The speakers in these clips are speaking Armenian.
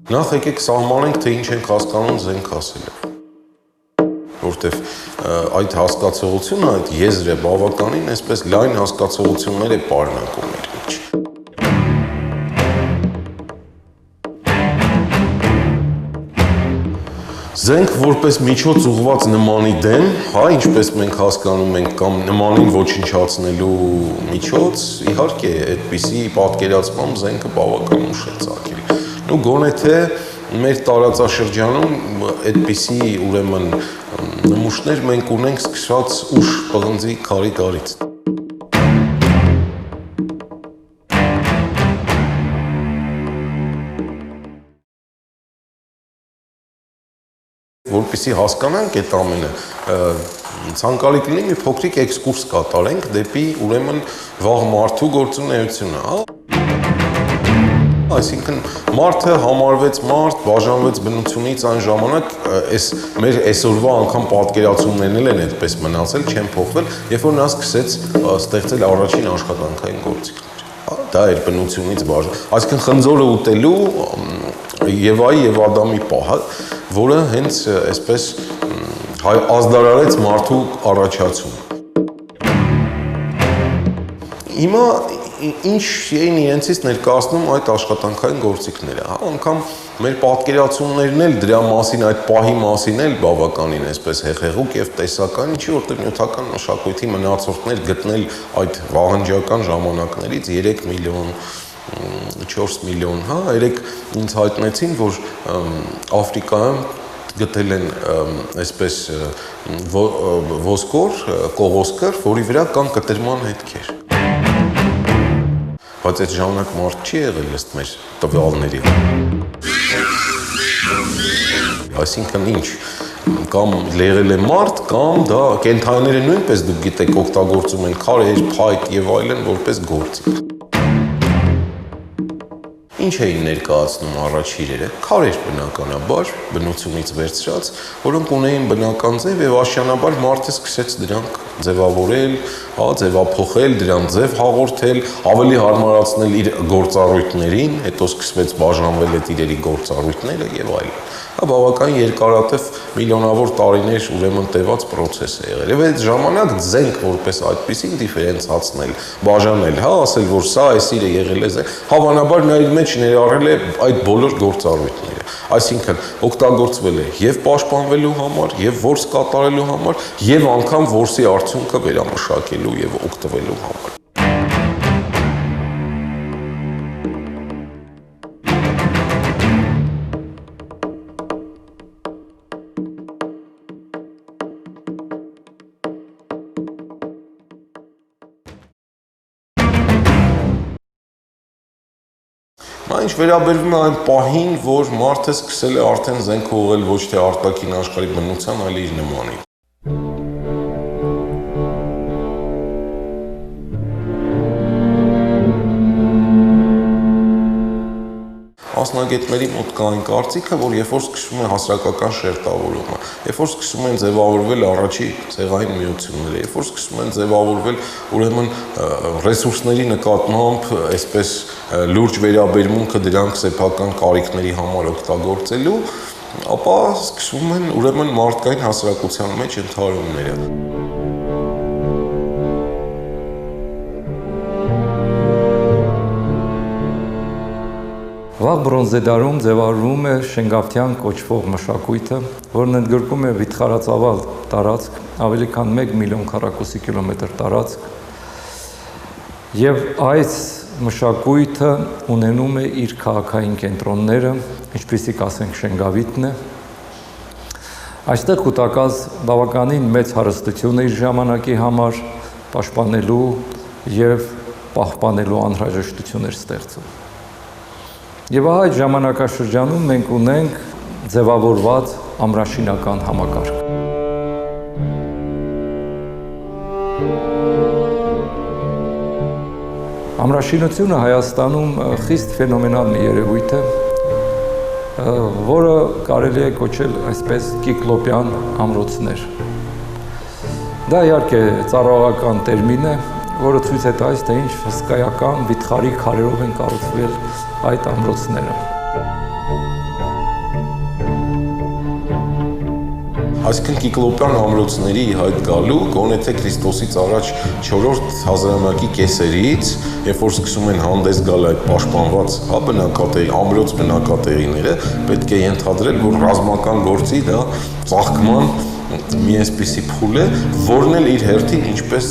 Նախ եկեք սահմանենք, թե ինչ ենք հասկանում զենք ասելով։ Որտեվ այդ հասկացողությունը, այդ եզրը բավականին այսպես լայն հասկացողություններ է պարունակում իր մեջ։ Զենք որպես միջոց ուղղված նմանի դեմ, հա, ինչպես մենք հասկանում ենք, կամ նմանին ոչնչացնելու միջոց, իհարկե, այդպիսի պատկերացմամբ զենքը բավական ուշ է ծագել։ Ու գոնե թե մեր տարածաշրջանում այդպիսի ուրեմն նմուշներ մենք ունենք սկսած ուշ պղնձի քարի տարից։ Որպեսզի հասկանանք այդ ամենը, ցանկալի կլինի մի փոքրիկ էքսկուրս կատարենք դեպի ուրեմն վաղ մարդու գործունեությունը, հա։ Այսինքն մարդը համարվեց մարդ, բաժանվեց բնությունից այն ժամանակ, մեր այսօրվա անգամ պատկերացումներն են այդպես մնացել, չեն փոխվել, երբ որ նա սկսեց ստեղծել առաջին աշխատանքային գործիքներ։ Դա էր բնությունից բաժան։ Այսինքն խնձորը ուտելու Եվայի եւ Ադամի պահը, որը հենց այսպես ազդարարեց մարդու առաջացումը։ Հիմա ինչ էին իրենցից ներկայացնում այդ աշխատանքային գործիքները, հա, անգամ մեր պատկերացումներն էլ դրա մասին, այդ պահի մասին էլ բավականին այսպես հեղեղուկ եւ տեսական, ինչի որտեղ նյութական մշակույթի մնացորդներ գտնել այդ վաղնջական ժամանակներից 3 միլիոն 4 միլիոն, հա, երեք ինձ հայտնեցին, որ Աֆրիկայում գտել են այսպես ոսկոր, կողոսկր, որի վրա կան կտրման հետքեր։ Բայց այդ ժամանակ մարդ չի եղել ըստ մեր տվյալների։ Այսինքն ինչ, կամ եղել է մարդ, կամ դա կենդանիները նույնպես դուք գիտեք օգտագործում են քարեր, փայտ եւ այլն որպես գործիք։ Ինչ էին ներկայացնում առաջ իրերը, քարեր բնականաբար, բնությունից վերցրած, որոնք ունեին բնական ձև եւ աշյանաբար մարդը սկսեց դրանք ձևավորել, հա, ձևափոխել, դրան ձև հաղորդել, ավելի հարմարացնել իր գործառույթներին, հետո սկսվեց բաժանվել այդ իրերի գործառույթները եւ այլն։ Հա, բավական երկարատև միլիոնավոր տարիներ ուրեմն տևած process է եղել։ Եվ այդ ժամանակ զենք որպես այդպեսին դիֆերենցացնել, բաժանել, հա, ասել, որ սա այս իրը եղել է զենք, հավանաբար նա իր մեջ ներառել է այդ բոլոր գործառույթները։ Այսինքն օգտագործվել է եւ պաշտպանվելու համար, եւ որս կատարելու համար, եւ անգամ որսի արդյունքը վերամշակելու եւ օգտվելու համար։ Ինչ վերաբերվում է այն պահին, որ մարդը սկսել է արդեն զենք ուղղել ոչ թե արտաքին աշխարհի բնության, այլ իր նմանի։ Մասնագետների մոտ կա այն կարծիքը, որ երբ որ սկսվում է հասարակական շերտավորումը, երբ որ սկսում են ձևավորվել առաջի ցեղային միությունները, երբ որ սկսում են ձևավորվել ուրեմն ռեսուրսների նկատմամբ այսպես լուրջ վերաբերմունքը դրանք սեփական կարիքների համար օգտագործելու, ապա սկսվում են ուրեմն մարդկային հասարակության մեջ ընդհարումները։ Վաղ բրոնզե դարում ձևավորվում է շենգավթյան կոչվող մշակույթը, որն ընդգրկում է վիթխարածավալ տարածք, ավելի քան 1 միլիոն քառակուսի կիլոմետր տարածք, եւ այս մշակույթը ունենում է իր քաղաքային կենտրոնները, ինչպիսիք ասենք Շենգավիթն է։ Այստեղ կուտակած բավականին մեծ հարստություն է իր ժամանակի համար պաշտպանելու եւ պահպանելու անհրաժեշտություն էր ստեղծում։ Եվ այդ ժամանակաշրջանում մենք ունենք ձևավորված ամրաշինական համակարգ։ Ամրաշինությունը Հայաստանում խիստ ֆենոմենալ մի երևույթ է, որը կարելի է կոչել այսպես կիկլոպյան ամրոցներ։ Դա իհարկե ծառայական տերմին է, որը ցույց է տալիս, թե ինչ հսկայական վիթխարի քարերով են կառուցվել այդ ամրոցները։ Այսինքն կիկլոպյան ամրոցների հայտ գալու, գոնե թե Քրիստոսից առաջ 4-րդ հազարամյակի կեսերից, երբ որ սկսում են հանդես գալ այդ պաշտպանված բնակատեղի, ամրոց բնակատեղիները, պետք է ենթադրել, որ ռազմական գործի դա ծաղկման մի այսպիսի փուլ է, որն էլ իր հերթին, ինչպես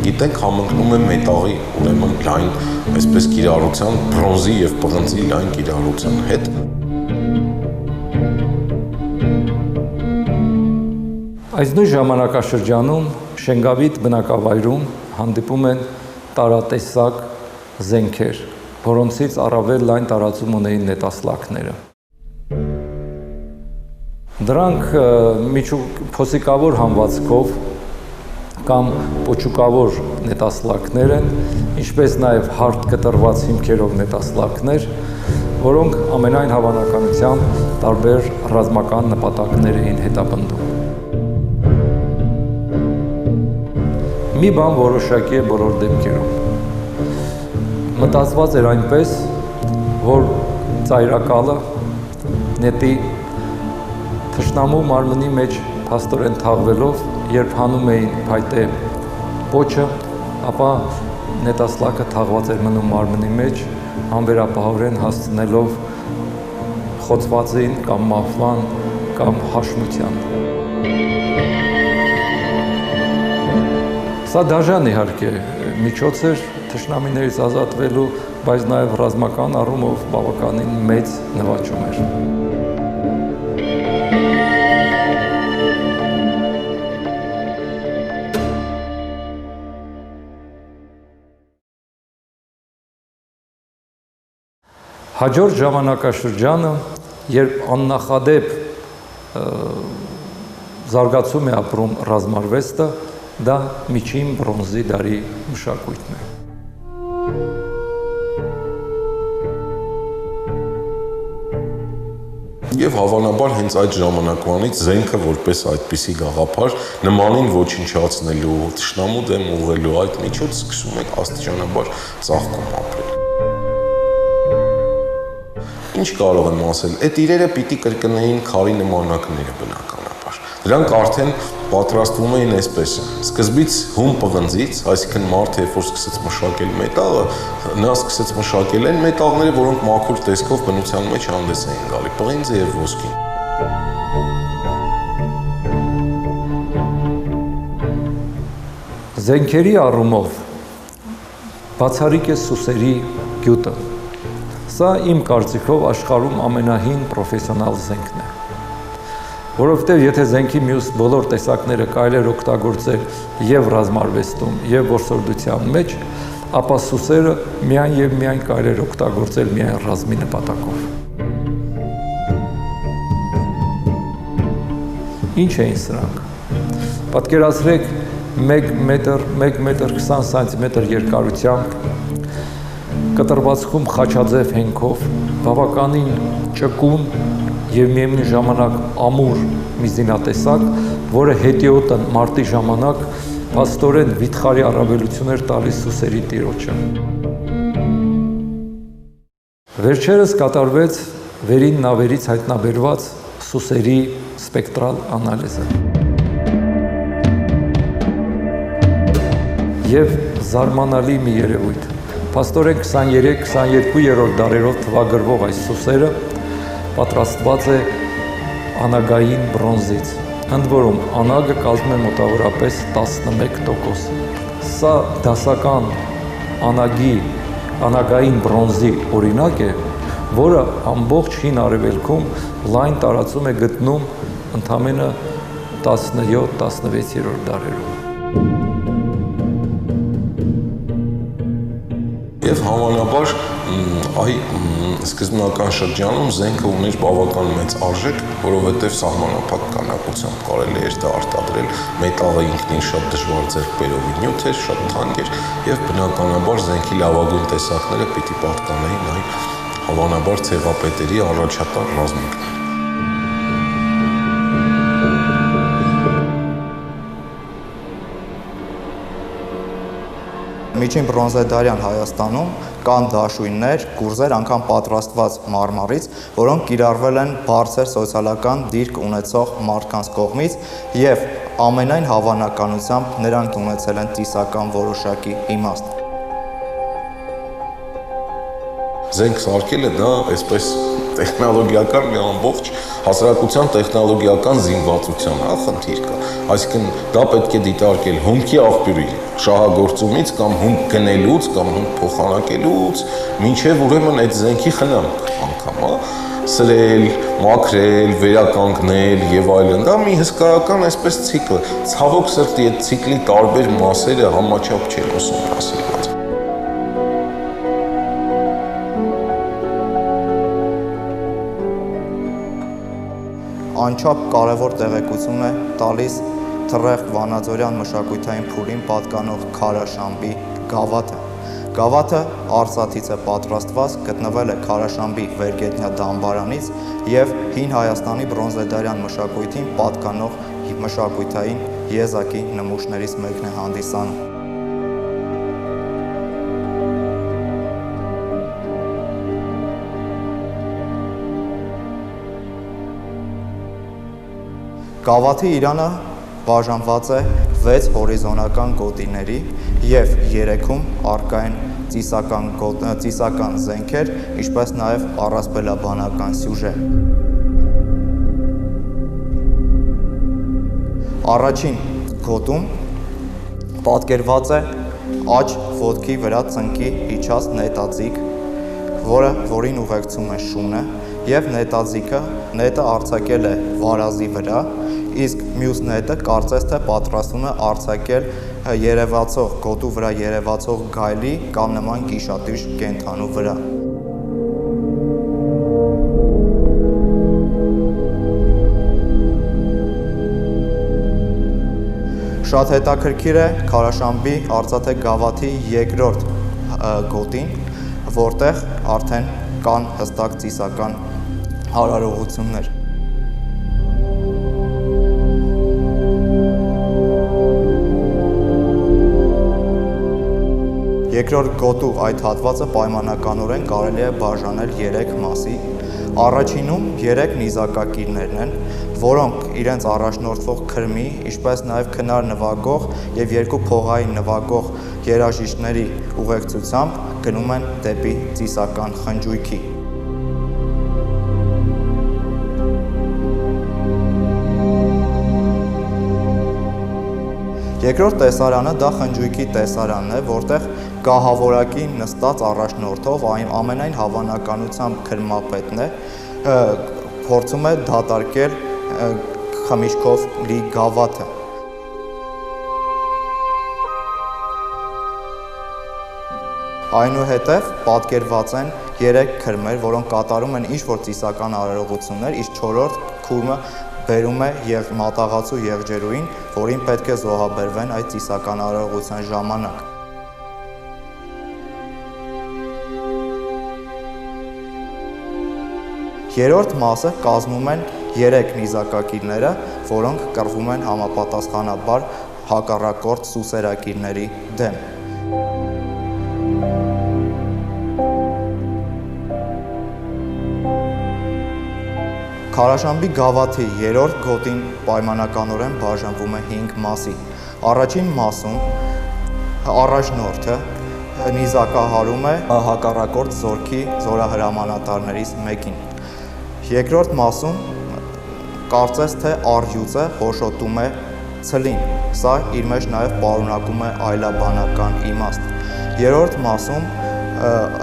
գիտենք, համընկնում է մետաղի, ուրեմն լայն, այսպես կիրառության, բրոնզի եւ պղնձի լայն կիրառության հետ։ Այս նույն ժամանակաշրջանում Շենգավիթ բնակավայրում հանդիպում են տարատեսակ զենքեր, որոնցից առավել լայն տարածում ունեին նետասլակները։ Դրանք փոսիկավոր համվածքով կամ պոչուկավոր նետասլակներ են, ինչպես նաև հարթ կտրված հիմքերով նետասլակներ, որոնք ամենայն հավանականությամբ տարբեր ռազմական նպատակներ էին հետապնդում։ Մի բան որոշակի է բոլոր դեպքերում։ Մտածված էր այնպես, որ ծայրակալը նետի թշնամու մարմնի մեջ փաստորեն թաղվելով, երբ հանում էին փայտե պոչը, ապա նետասլակը թաղված էր մնում մարմնի մեջ, անվերապահորեն հասցնելով խոցվածին կամ մահվան կամ հաշմության։ Սա դաժան իհարկե միջոց էր թշնամիներից ազատվելու, բայց նաև ռազմական առումով բավականին մեծ նվաճում էր։ Հաջորդ ժամանակաշրջանը, երբ աննախադեպ զարգացում է ապրում ռազմարվեստը, դա միջին բրոնզի դարի մշակույթն է։ Եվ հավանաբար հենց այդ ժամանակվանից զենքը որպես այդպիսի գաղափար նմանին ոչնչացնելու, թշնամու դեմ ուղղելու այդ միջոց սկսում է աստիճանաբար ծաղկում ապրել։ Ինչ կարող եմ ասել, այդ իրերը պիտի կրկնեին քարի նմանակները բնականաբար։ Դրանք արդեն պատրաստվում էին այսպես։ Սկզբից հում պղնձից, այսինքն մարդը երբ որ սկսեց մշակել մետաղը, նա սկսեց մշակել այն մետաղները, որոնք մաքուր տեսքով բնության մեջ հանդես էին գալի, պղինձը եւ ոսկին։ Զենքերի առումով բացառիկ է սուսերի գյուտը։ Սա իմ կարծիքով աշխարհում ամենահին պրոֆեսիոնալ զենքն է։ Որովհետև եթե զենքի մյուս բոլոր տեսակները կարելի է օգտագործել եւ ռազմարվեստում, եւ որսորդության մեջ, ապա սուսերը միայն եւ միայն կարելի է օգտագործել միայն ռազմի նպատակով։ Ինչ էին սրանք։ Պատկերացրեք 1 մետր 20 սանտիմետր երկարությամբ, կտրվածքում խաչաձև հենքով, բավականին ճկուն եւ միևնույն ժամանակ ամուր մի զինատեսակ, որը հետիոտը մարտի ժամանակ փաստորեն վիթխարի առավելություններ տալիս սուսերի տիրոջը։ Վերջերս կատարվեց վերին նավերից հայտնաբերված սուսերի սպեկտրալ անալիզը։ Եվ զարմանալի մի երևույթ։ Փաստորեն 23-22-րդ դարերով թվագրվող այս սուսերը պատրաստված է անագային բրոնզից։ Ընդ որում, անագը կազմում է մոտավորապես 11%։ Սա դասական անագային բրոնզի օրինակ է, որը ամբողջ հին արևելքում լայն տարածում է գտնում ընդամենը 17-16-րդ դարերում։ Եվ հավանաբար սկզբնական շրջանում զենքը ուներ բավական մեծ արժեք, որովհետև սահմանափակ քանակությամբ կարելի էր դա արտադրել, մետաղը ինքնին շատ դժվար ձեռք բերովի նյութ էր, շատ թանկ էր եւ բնականաբար զենքի լավագույն տեսակները պիտի պատկանեին այն հավանաբար ցեղապետերի առաջատար ռազմիկներին։ Միջին բրոնզեդարյան Հայաստանում կան դաշույններ, կուրզեր, անգամ պատրաստված մարմարից, որոնք կիրառվել են բարձր սոցիալական դիրք ունեցող մարդկանց կողմից եւ ամենայն հավանականությամբ նրանք ունեցել են ծիսական որոշակի իմաստ։ Զենք սարքելը դա այսպես տեխնոլոգիական մի ամբողջ հասարակության տեխնոլոգիական զինվածության խնդիր կա։ Այսինքն դա պետք է դիտարկել հումքի աղբյուրի շահագործումից կամ հումք գնելուց կամ հումք փոխանակելուց, մինչև ուրեմն այդ զենքի խնամք անգամ, սրել, մաքրել, վերականգնել եւ այլն։ Դա մի հսկայական այսպես ցիկլ։ Ցավոք սրտի այդ ցիկլի տարբեր մասերը համաչափ չեն ուսումնասիրված։ Անչափ կարևոր տեղեկություն է տալիս Թռեղ Վանաձորյան մշակութային փուլին պատկանող Քարաշամբի գավաթը։ Գավաթը արծաթից է պատրաստված, գտնվել է Քարաշամբի վերգետնյա դամբարանից եւ Հին Հայաստանի բրոնզեդարյան մշակույթին պատկանող մշակութային եզակի նմուշներից մեկն է հանդիսանում։ Գավաթի իրանը բաժանված է 6 հորիզոնական գոտիների եւ 3-ում առկա են ծիսական զենքեր, ինչպես նաեւ առասպելաբանական սյուժե։ Առաջին գոտում պատկերված է աջ ոտքի վրա ծնկի իջած նետաձիգ, որին ուղեկցում է շունը, եւ նետը արձակել է վարազի վրա, իսկ մյուս նետը կարծես թե պատրաստվում է արձակել երևացող գոտու վրա երևացող գայլի կամ նման գիշատիժ կենդանու վրա։ Շատ հետաքրքիր է Քարաշամբի արծաթե գավաթի երկրորդ գոտին, որտեղ արդեն կան հստակ ծիսական հարարողություններ։ Երկրորդ գոտու այդ հատվածը պայմանականորեն կարելի է բաժանել 3 մասի։ Առաջինում 3 նիզակակիրներն են, որոնք իրենց առաջնորդվող քրմի, ինչպես նաև քնար նվագող եւ 2 փողային նվագող երաժիշտների ուղեկցությամբ գնում են դեպի ծիսական խնջույքի։ Երկրորդ տեսարանը դա խնջույքի տեսարանն է, որտեղ գահավորակի նստած առաջնորդով ամենայն հավանականությամբ քրմապետն է, փորձում է դատարկել խմիչքով լի գավաթը։ Այնուհետև պատկերված են 3 քրմեր, որոնք կատարում են ինչ-որ ծիսական արարողություններ, իսկ 4-րդ քուրմը բերում է մատաղացու եղջերուին, որին պետք է զոհաբերվեն այդ ծիսական արարողության ժամանակ։ Երրորդ մասը կազմում են 3 նիզակակիրները, որոնք կռվում են համապատասխանաբար հակառակորդ սուսերակիրների դեմ։ Քարաշամբի գավաթի երրորդ գոտին պայմանականորեն բաժանվում է 5 մասի։ Առաջին մասում առաջնորդը նիզակահարում է հակառակորդ զորքի զորահրամանատարներից մեկին։ Երկրորդ մասում կարծես թե առյուծը հոշոտում է ցլին, սա իր մեջ նաև պարունակում է այլաբանական իմաստ։ Երրորդ մասում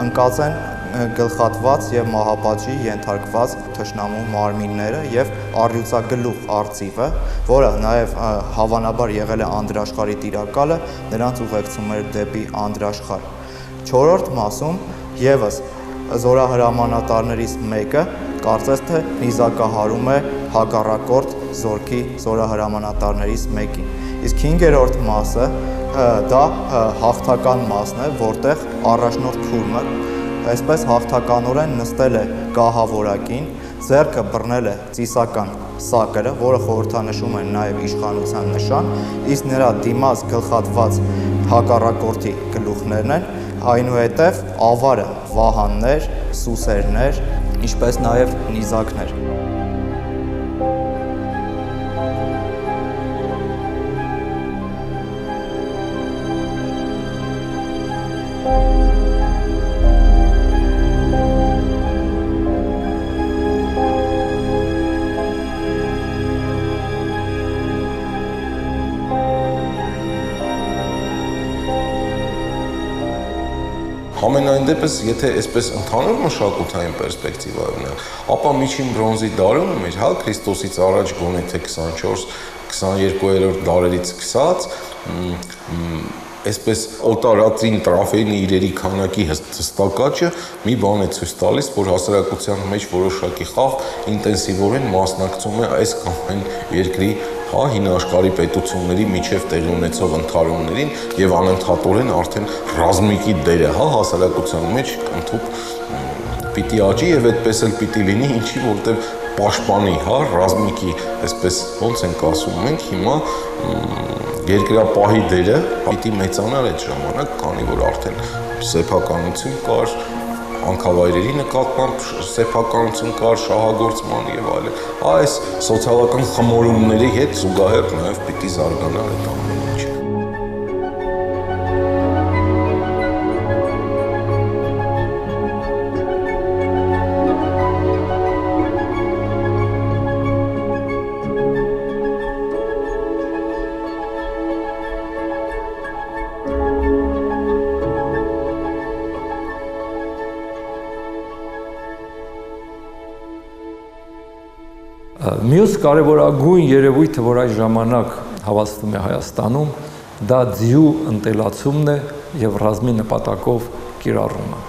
ընկած են գլխատված եւ մահապատժի ենթարկված թշնամու մարմինները եւ առյուծագլուխ արծիվը, որը նաեւ հավանաբար եղել է անդրաշխարհի տիրակալը, նրանց ուղեկցում էր դեպի անդրաշխարհ։ Չորրորդ մասում եւս զորահրամանատարներից մեկը կարծես թե նիզակահարում է հակառակորդ զորքի զորահրամանատարներից մեկին։ Իսկ 5-րդ մասը դա հաղթական մասն է, որտեղ առաջնորդ քուրմը այսպես հաղթականորեն նստել է գահավորակին, ձեռքը բռնել է ծիսական սակրը, որը խորհրդանշում է նաև իշխանության նշան, իսկ նրա դիմաց գլխատված հակառակորդի գլուխներն են, այնուհետև ավարը վահաններ, սուսերներ, ինչպես նաև նիզակներ։ Ամենայն դեպս, եթե այսպես ընդհանուր մշակութային պերսպեկտիվայով ունենք, ապա միջին բրոնզի դարում մեր, հա, Քրիստոսից առաջ գոնե թե 24-22-րդ դարերից սկսած, այսպես օտարածին տրաֆերին իրերի քանակի հստակ աճը մի բան է ցույց տալիս, որ հասարակության մեջ որոշակի խավ ինտենսիվորեն մասնակցում է այս կամ այն երկրի հին աշխարհի պետությունների միջև տեղի ունեցող ընթարումներին եւ անընդհատորեն արդեն ռազմիկի դերը հասարակության մեջ ընդհանուր պիտի աճի եւ այդպես էլ պիտի լինի, ինչի որտեւ պաշտպանի ռազմիկի, այսպես ոնց ենք ասում մենք հիմա երկրապահի դերը պիտի մեծանար այդ ժամանակ, քանի որ արդեն սեփականություն կար, անքավայրերի նկատմամբ սեփականություն կար, շահագործման եւ այլն։ Այս սոցիալական խմորումների հետ զուգահեռ նաեւ պիտի զարգանար այդ ամեն ինչը։ Մյուս կարևորագույն երևույթը, որ այս ժամանակ հավաստում է Հայաստանում, դա ձիու ընտելացումն է եւ ռազմի նպատակով կիրառումը։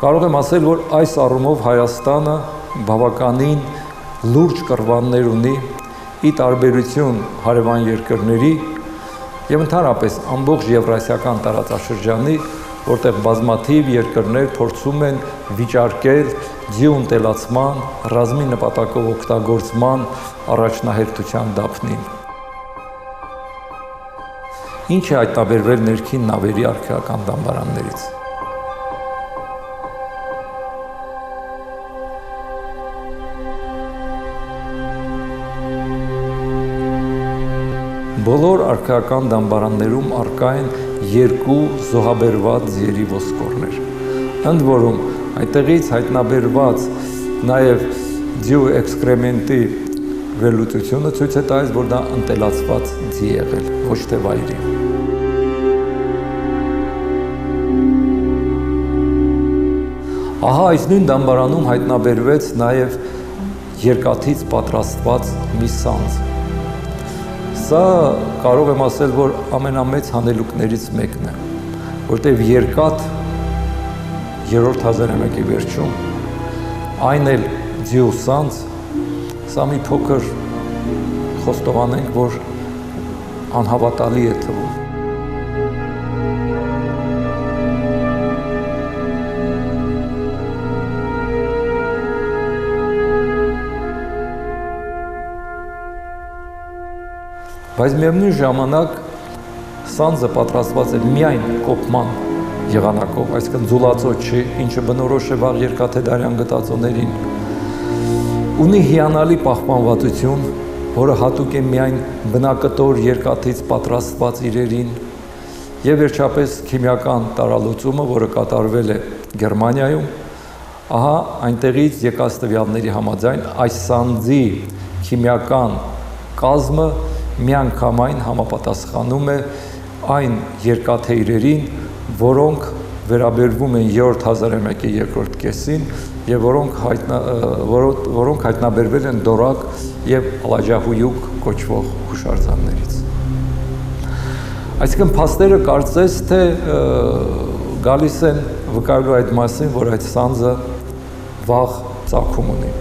Կարող եմ ասել, որ այս առումով Հայաստանը բավականին լուրջ կռվաններ ունի ի տարբերություն հարևան երկրների եւ ընդհանրապես ամբողջ եվրասիական տարածաշրջանի, որտեղ բազմաթիվ երկրներ փորձում են վիճարկել ձիու ընտելացման, ռազմի նպատակով օգտագործման առաջնահերթության դափնին։ Ինչ է հայտնաբերվել ներքին նավերի արքայական դամբարաններից։ Բոլոր արքայական դամբարաններում առկա են երկու զոհաբերված ձիերի ոսկորներ։ Ընդ որում, այդտեղից հայտնաբերված նաև ձիու էքսկրեմենտի վերլուծությունը ցույց է տալիս, որ դա ընտելացված ձի եղել, ոչ թե վայրի։ Ահա այս նույն դամբարանում հայտնաբերվեց նաև երկաթից պատրաստված մի սանձ։ Սա կարող եմ ասել, որ ամենամեծ հանելուկներից մեկն է, որտեղ երկաթ երրորդ հազարամյակի վերջում, այն էլ ձիու սանձ, սա մի փոքր խոստովանենք, որ անհավատալի է թվում։ Բայց միևնույն ժամանակ սանձը պատրաստված է միայն կոփման եղանակով, այսինքն ձուլածոց չի, ինչը բնորոշ է վաղ երկաթեդարյան գտածոներին։ Ունի հիանալի պահպանվածություն, որը հատուկ է միայն բնակտոր երկաթից պատրաստված իրերին, եւ վերջապես քիմիական տարալուծումը, որը կատարվել է Գերմանիայում, ահա այնտեղից եկած տվյալների համաձայն այս սանձի քիմիական կազմը միանգամայն համապատասխանում է այն երկաթեյրերին, որոնք վերաբերվում են 3-րդ հազարամյակի երկրորդ կեսին եւ որոնք հայտնաբերվել են Դորակ եւ Ալաջահույուկ կոչվող հուշարձաններից։ Այսինքն փաստերը կարծես թե գալիս են վկայելու այդ մասին, որ այդ սանձը վաղ ծագում ունի։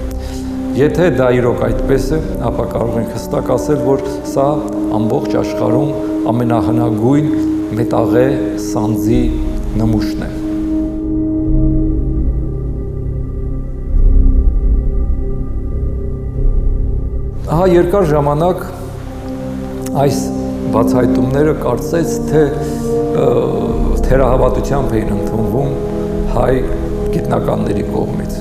Եթե դա իրոք այդպես է, ապա կարող ենք հստակ ասել, որ սա ամբողջ աշխարհում ամենահնագույն մետաղե սանձի նմուշն է։ Ահա երկար ժամանակ Այս բացահայտումները կարծես թե թերահավատությամբ էին ընդունվում հայ գիտնականների կողմից։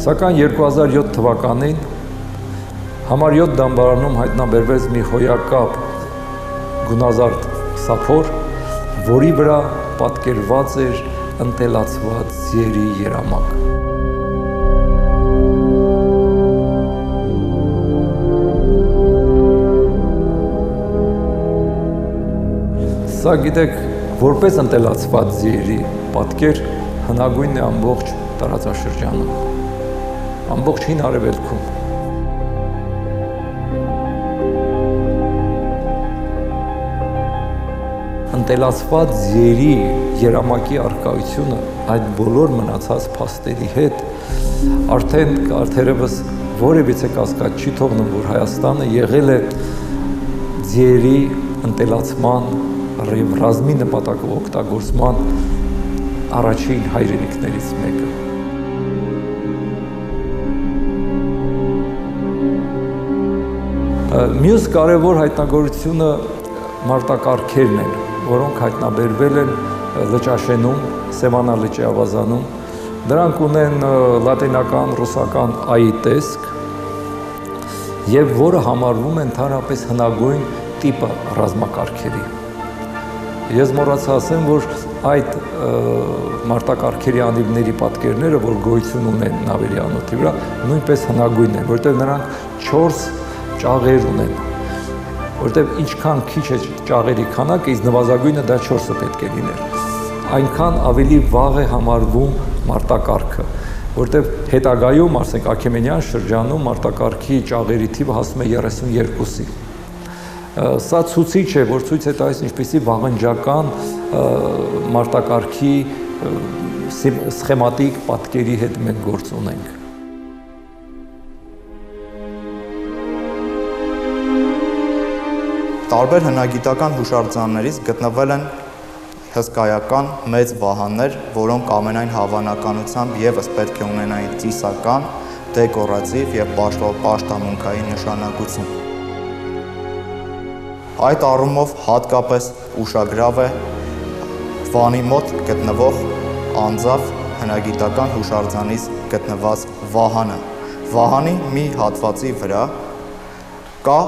Սակայն 2007 թվականին համար 7 դամբարանում հայտնաբերվեց մի հոյակապ գունազարդ սափոր, որի վրա պատկերված էր ընտելացված ձիերի երամակ։ Սա գիտեք, որպես ընտելացված ձիերի պատկեր հնագույնն է ամբողջ տարածաշրջանում, ամբողջ հին արևելքում։ Ընտելացված ձիերի երամակի առկայությունը այդ բոլոր մնացած փաստերի հետ արդեն թերևս որևիցե կասկած չի թողնում, որ Հայաստանը եղել է ձիերի ընտելացման եւ ռազմի նպատակով օգտագործման առաջին հայրենիքներից մեկը։ Մյուս կարևոր հայտնագործությունը մարտակառքերն են, որոնք հայտնաբերվել են Լճաշենում, Սևանա լճի ավազանում։ Դրանք ունեն լատինական, ռուսական «այի» տեսք եւ որը համարվում է ընդհանրապես հնագույն տիպը ռազմակառքերի։ Ես մոռացա ասեմ, որ այդ մարտակառքերի անիվների պատկերները, որ գոյություն ունեն նավերի անոթի վրա, նույնպես հնագույն են, որտեղ նրանք 4 ճաղեր ունեն, որտեղ ինչքան քիչ է ճաղերի քանակը, իսկ նվազագույնը դա 4-ը պետք է լիներ, այնքան ավելի վաղ է համարվում մարտակառքը, որտեղ հետագայում, ասենք Աքեմենյան շրջանում մարտակառքի ճաղերի թիվը հասնում է 32-ի։ Սա ցուցիչ է, որ ցույց է տալիս ինչպիսի վաղնջական մարտակառքի սխեմատիկ պատկերի հետ մենք գործ ունենք։ Տարբեր հնագիտական հուշարձաններից գտնվել են հսկայական մեծ վահաններ, որոնք ամենայն հավանականությամբ ևս պետք է ունենային ծիսական, դեկորատիվ եւ պաշտամունքային նշանակություն։ Այդ առումով հատկապես ուշագրավ է Վանի մոտ գտնվող Անձավ հնագիտական հուշարձանից գտնված վահանը։ Վահանի մի հատվածի վրա կա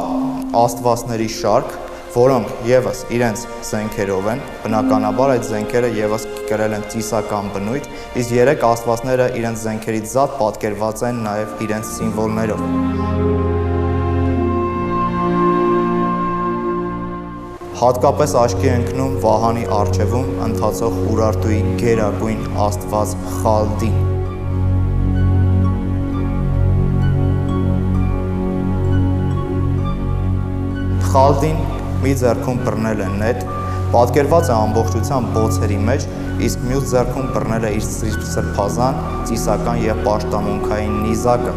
աստվածների շարք, որոնք ևս իրենց զենքերով են, բնականաբար այդ զենքերը ևս կրել են ծիսական բնույթ, իսկ 3 աստվածները իրենց զենքերից զատ պատկերված են նաև իրենց սիմվոլներով։ Հատկապես աչքի է ընկնում վահանի առջևում ընթացող Ուրարտուի գերագույն աստված Խալդին։ Խալդին մի ձեռքում բռնել է նետ, պատկերված է ամբողջությամբ բոցերի մեջ, իսկ մյուս ձեռքում բռնել է իր սրբազան, ծիսական և պաշտամունքային նիզակը,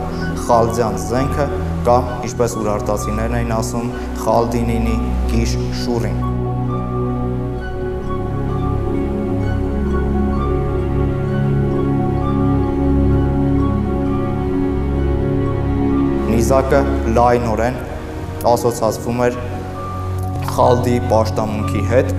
խալդյան զենքը կամ, ինչպես ուրարտացիներն էին ասում, Խալդինինի գիշ շուրին։ Նիզակը լայնորեն ասոցացվում էր Խալդիի պաշտամունքի հետ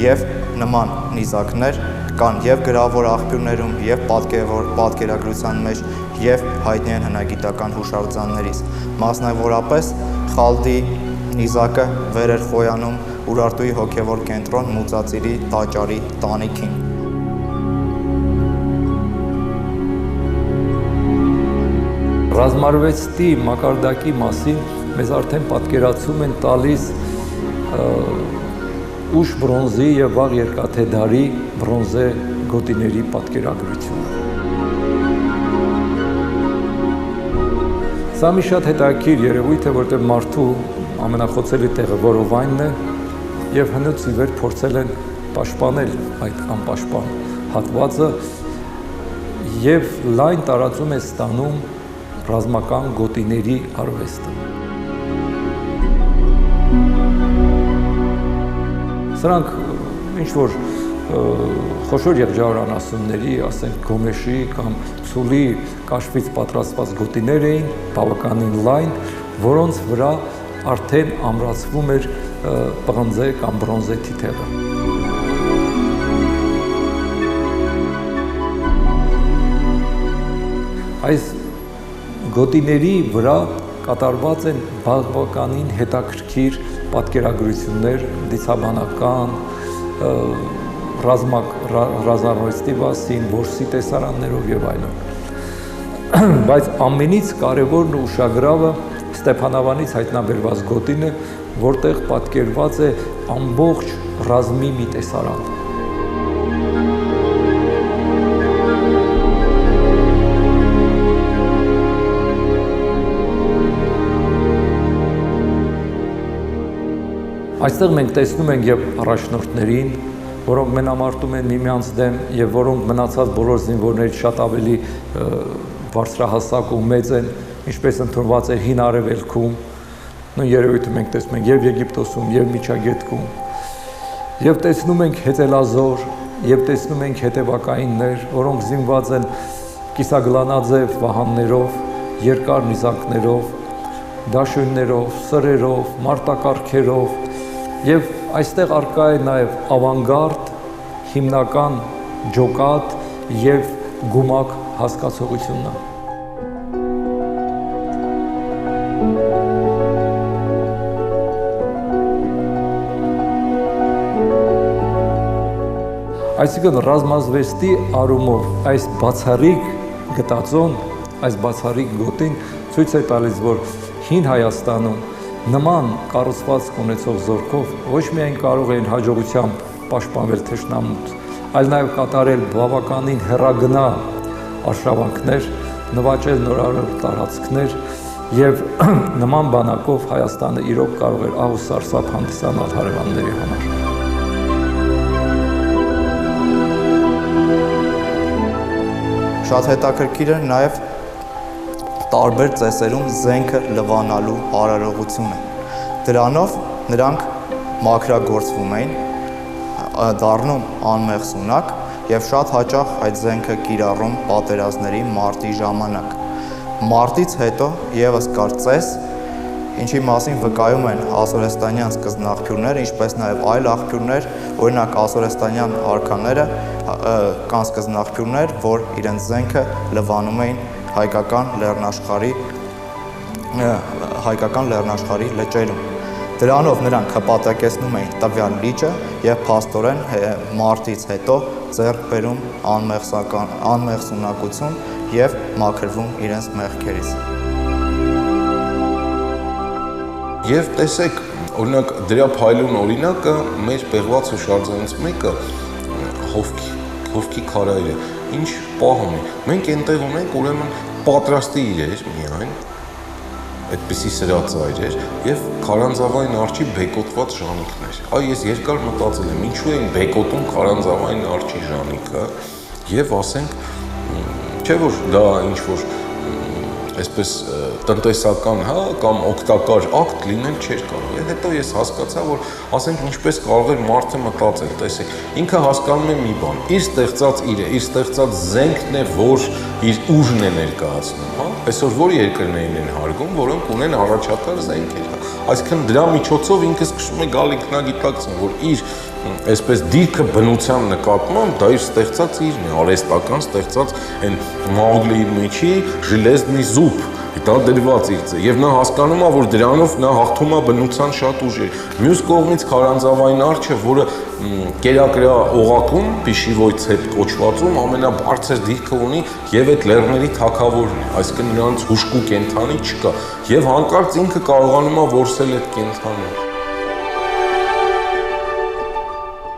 և նման նիզակներ կան և գրավոր աղբյուրներում, և պատկերագրության մեջ, և հայտնի են հնագիտական հուշարձաններից։ Մասնավորապես Խալդիի նիզակը վեր էր խոյանում Ուրարտուի հոգևոր կենտրոն Մուծածիրի տաճարի տանիքին։ Ռազմարվեստի մակարդակի մասին մեզ արդեն պատկերացում են տալիս ուշ բրոնզի և վաղ երկաթե դարի բրոնզե գոտիների պատկերագրությունը։ Սա մի շատ հետաքրքիր երևույթ է, որտեղ մարդու ամենախոցելի տեղը որովայնն է և հնուց ի վեր փորձել են պաշտպանել այդ անպաշտպան հատվածը և լայն տարածում է ստանում ռազմական գոտիների արվեստը։ Սրանք ինչ-որ խոշոր եղջայրանասունների, ասենք գոմեշի կամ ցուլի կաշվից պատրաստված գոտիներ էին, բավականին լայն, որոնց վրա արդեն ամրացվում էր պղնձե կամ բրոնզե թիթեղը։ Այս գոտիների վրա կատարված են բավականին հետաքրքիր պատկերագրություններ, դիցաբանական, ռազմարարվեստի մասին, որսի տեսարաններով եւ այլն։ Բայց ամենից կարևորն ու ուշագրավը Ստեփանավանից հայտնաբերված գոտին է, որտեղ պատկերված է ամբողջ ռազմի մի տեսարան։ Այստեղ մենք տեսնում ենք եւ առաջնորդներին, որոնք մենամարտում են միմյանց դեմ եւ որոնք մնացած բոլոր զինվորներից շատ ավելի բարձրահասակ ու մեծ են, ինչպես ընդունված է հին արևելքում, նույն երևույթը մենք տեսնում ենք եւ Եգիպտոսում, եւ Միջագետքում, եւ տեսնում ենք հեծելազոր, եւ տեսնում ենք հետևակայիններ, որոնք զինված են կիսագլանաձև վահաններով, երկար նիզակներով, դաշույններով, սրերով, մարտակառքերով, եւ այստեղ արկա է նաեւ ավանգարդ, հիմնական ջոկատ եւ գումակ հասկացողությունը։ Այսինքն ռազմազվեստի առումով այս բացառիկ գտածոն, այս բացառիկ գոտին ցույց է տալիս, որ հին Հայաստանում նման կառուցվածք ունեցող զորքով ոչ միայն կարող էին հաջողությամբ պաշտպանվել թշնամուց, այլ նաև կատարել բավականին հեռագնա արշավանքներ, նվաճել նորարար տարածքներ եւ նման բանակով Հայաստանը իրոք կարող էր ահ ու սարսափ հանդիսանալ հարևանների համար։ Շատ հետաքրքիր է նաև տարբեր ծեսերում զենքը լվանալու արարողությունը։ Դրանով նրանք մաքրագործվում էին, դառնում անմեղ սունակ եւ շատ հաճախ այդ զենքը կիրառում պատերազմների մարտի ժամանակ։ Մարտից հետո եւս կար ծես, ինչի մասին վկայում են ասորեստանյան սկզբնաղբյուրները, ինչպես նաև այլ աղբյուրներ, օրինակ ասորեստանյան արքաները կան սկզբնաղբյուրներ, որ իրենց զենքը լվանում էին հայկական լեռնաշխարհի լճերում։ Դրանով նրանք հպատակեցնում էին տվյալ լիճը եւ փաստորեն մարտից հետո ձեռք բերում անմեղ սունակություն եւ մաքրվում իրենց մեղքերից։ Եվ տեսեք, օրինակ դրա փայլուն օրինակը մեր պեղված հուշարձանից մեկը հովքի քարայրը, ինչ պահ ունի։ Մենք այնտեղ ունենք ուրեմն պատրաստի իրեր միայն, այդպիսի սրածայրեր եւ քարանձավային արջի բեկոտված ժանիքներ։ Այ ես երկար մտածել եմ, ինչու են բեկոտում քարանձավային արջի ժանիքը եւ ասենք, չէ որ դա ինչ որ այսպես տնտեսական, հա, կամ օգտակար ակտ լինել չէր կարող։ Եվ հետո ես հասկացա, որ ասենք ինչպես կարող էր մարդը մտածել, տեսեք, ինքը հասկանում է մի բան, իր ստեղծած իրը, իր ստեղծած զենքն է, որ իր ուժն է ներկայացնում, հա։ Այսօր որ երկրներին են հարգում, որոնք ունեն առաջատար զենքեր, հա։ Այսինքն դրա միջոցով ինքը սկսում է գալ ինքնագիտակցում, որ իր այսպես դիրքը բնության նկատմամբ դա իր ստեղծած իրն է, արհեստական ստեղծած այն Մաուգլիի մեջի ժելեզնի զուբ, դա դրված իր է, եւ նա հասկանում է, որ դրանով նա հաղթում է բնության շատ ուժեր։ Մյուս կողմից քարանձավային արջը, որը կերակրա օղակում, Պիշիվոյց հետ կոչվածում ամենաբարձր դիրքը ունի եւ այդ լեռների թագավորն է, այսինքն նրանց հուշկու կենթանի չկա, եւ հանկարծ ինքը կարողանում է որսել այդ կենթանին։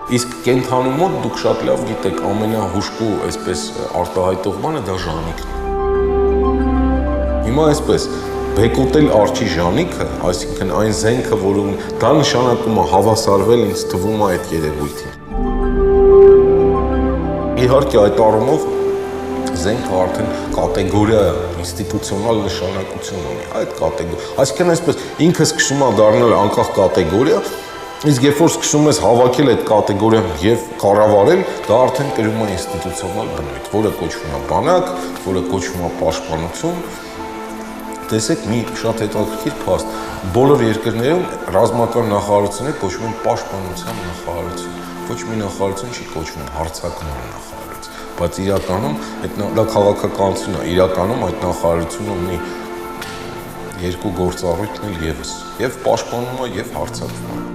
Իսկ կենթանու մոտ դուք շատ լավ գիտեք, ամենահուշկու այսպես արտահայտող բանը դա ժանիքն է։ Հիմա այսպես, բեկոտել արջի ժանիքը, այսինքն այն զենքը, որում դա նշանակում է հավասարվել, ինձ թվում է այդ երևույթին։ Իհարկե այդ առումով զենքը արդեն կատեգորիա է, ինստիտուցիոնալ նշանակություն ունի, այդ կատեգորիա։ Այսինքն այսպես ինքը սկսում է դառնալ անկախ կատեգորիա, իսկ երբ որ սկսում ես հավաքել այդ կատեգորիան եւ կառավարել, դա արդեն կրում է ինստիտուցիոնալ բնույթ, որը կոչվում է բանակ, որը կոչվում է պաշտպանություն, տեսեք մի շատ հետաքրքիր փաստ։ Բոլոր երկրներում ռազմական նախարարությունները կոչվում են պաշտպանության նախարարություն։ Ոչ մի նախարարություն չի կոչվում հարցակման նախարարություն, բայց իրականում դա քաղաքականություն է, իրականում այդ նախարարությունը ունի երկու գործառույթն էլ եւս, եւ պաշտպանում է եւ հարձակվում է։